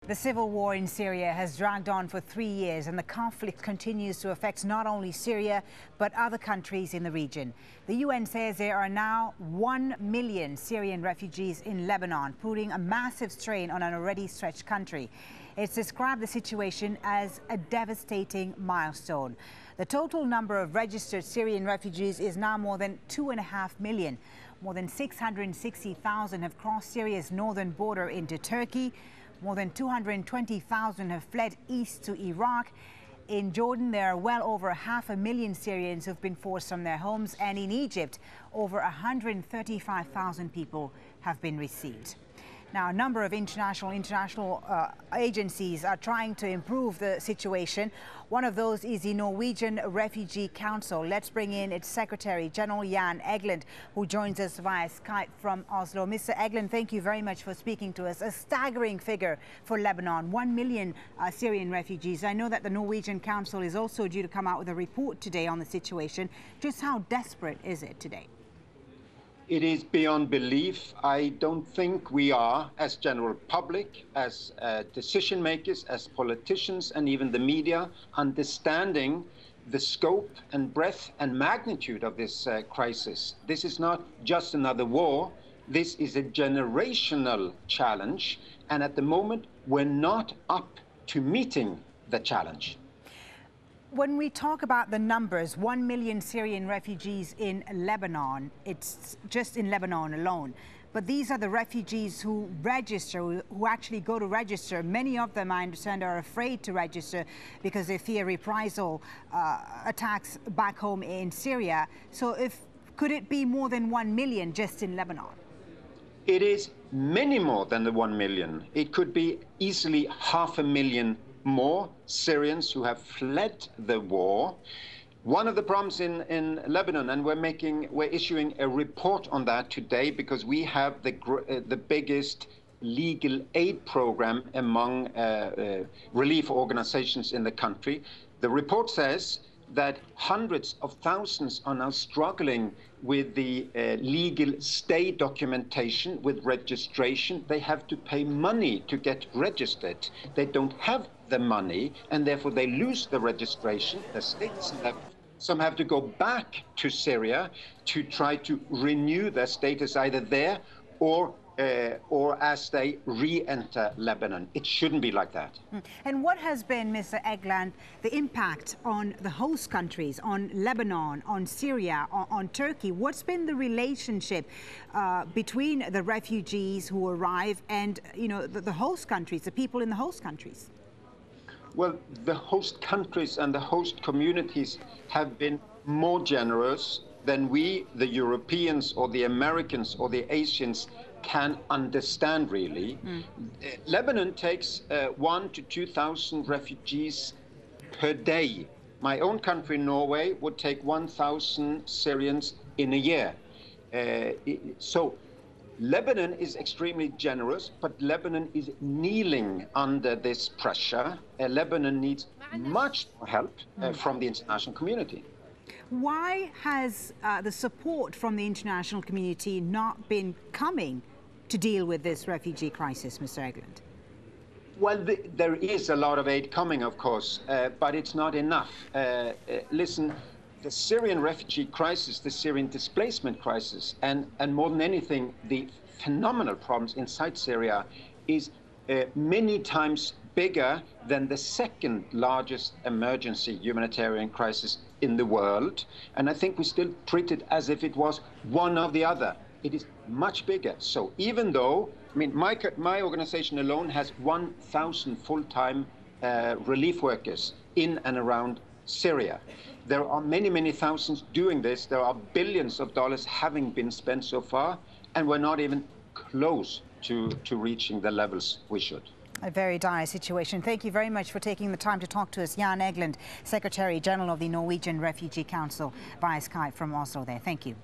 The civil war in Syria has dragged on for 3 years, and the conflict continues to affect not only Syria but other countries in the region. The UN says there are now 1 million Syrian refugees in Lebanon, putting a massive strain on an already stretched country. It's described the situation as a devastating milestone. The total number of registered Syrian refugees is now more than 2.5 million. More than 660,000 have crossed Syria's northern border into Turkey. More than 220,000 have fled east to Iraq. In Jordan, there are well over 500,000 Syrians who've been forced from their homes. And in Egypt, over 135,000 people have been received. Now, a number of international agencies are trying to improve the situation. One of those is the Norwegian Refugee Council. Let's bring in its Secretary General, Jan Egeland, who joins us via Skype from Oslo. Mr. Egeland, thank you very much for speaking to us. A staggering figure for Lebanon, 1 million Syrian refugees. I know that the Norwegian Council is also due to come out with a report today on the situation. Just how desperate is it today? It is beyond belief. I don't think we are, as general public, as decision makers, as politicians, and even the media, understanding the scope and breadth and magnitude of this crisis. This is not just another war. This is a generational challenge. And at the moment, we're not up to meeting the challenge. When we talk about the numbers, 1 million Syrian refugees in Lebanon, it's just in Lebanon alone. But these are the refugees who register, who actually go to register. Many of them, I understand, are afraid to register because they fear reprisal attacks back home in Syria. So could it be more than 1 million just in Lebanon? It is many more than the 1 million. It could be easily 500,000 more Syrians who have fled the war. One of the problems in Lebanon, and we're issuing a report on that today because we have the biggest legal aid program among relief organizations in the country. The report says that hundreds of thousands are now struggling with the legal stay documentation, with registration. They have to pay money to get registered. They don't have the money, and therefore they lose the registration. The states some have to go back to Syria to try to renew their status either there or as they re-enter Lebanon. It shouldn't be like that. And what has been, Mr. Egeland, the impact on the host countries, on Lebanon, on Syria, on Turkey? What's been the relationship between the refugees who arrive and, the host countries, the people in the host countries? Well, the host countries and the host communities have been more generous than we, the Europeans or the Americans or the Asians, can understand, really. Lebanon takes 1,000 to 2,000 refugees per day. My own country, Norway, would take 1,000 Syrians in a year. So Lebanon is extremely generous, but Lebanon is kneeling under this pressure. Lebanon needs much more help from the international community. Why has the support from the international community not been coming to deal with this refugee crisis, Mr. Egeland? Well, there is a lot of aid coming, of course, but it's not enough. Listen, the Syrian refugee crisis, the Syrian displacement crisis, and more than anything, the phenomenal problems inside Syria is many times bigger than the second largest emergency humanitarian crisis in the world. And I think we still treat it as if it was one or the other. It is much bigger. So even though, my organization alone has 1,000 full-time relief workers in and around Syria. There are many, many thousands doing this. There are billions of dollars having been spent so far, and we're not even close to reaching the levels we should. A very dire situation. Thank you very much for taking the time to talk to us. Jan Egeland, Secretary General of the Norwegian Refugee Council, via Skype from Oslo there. Thank you.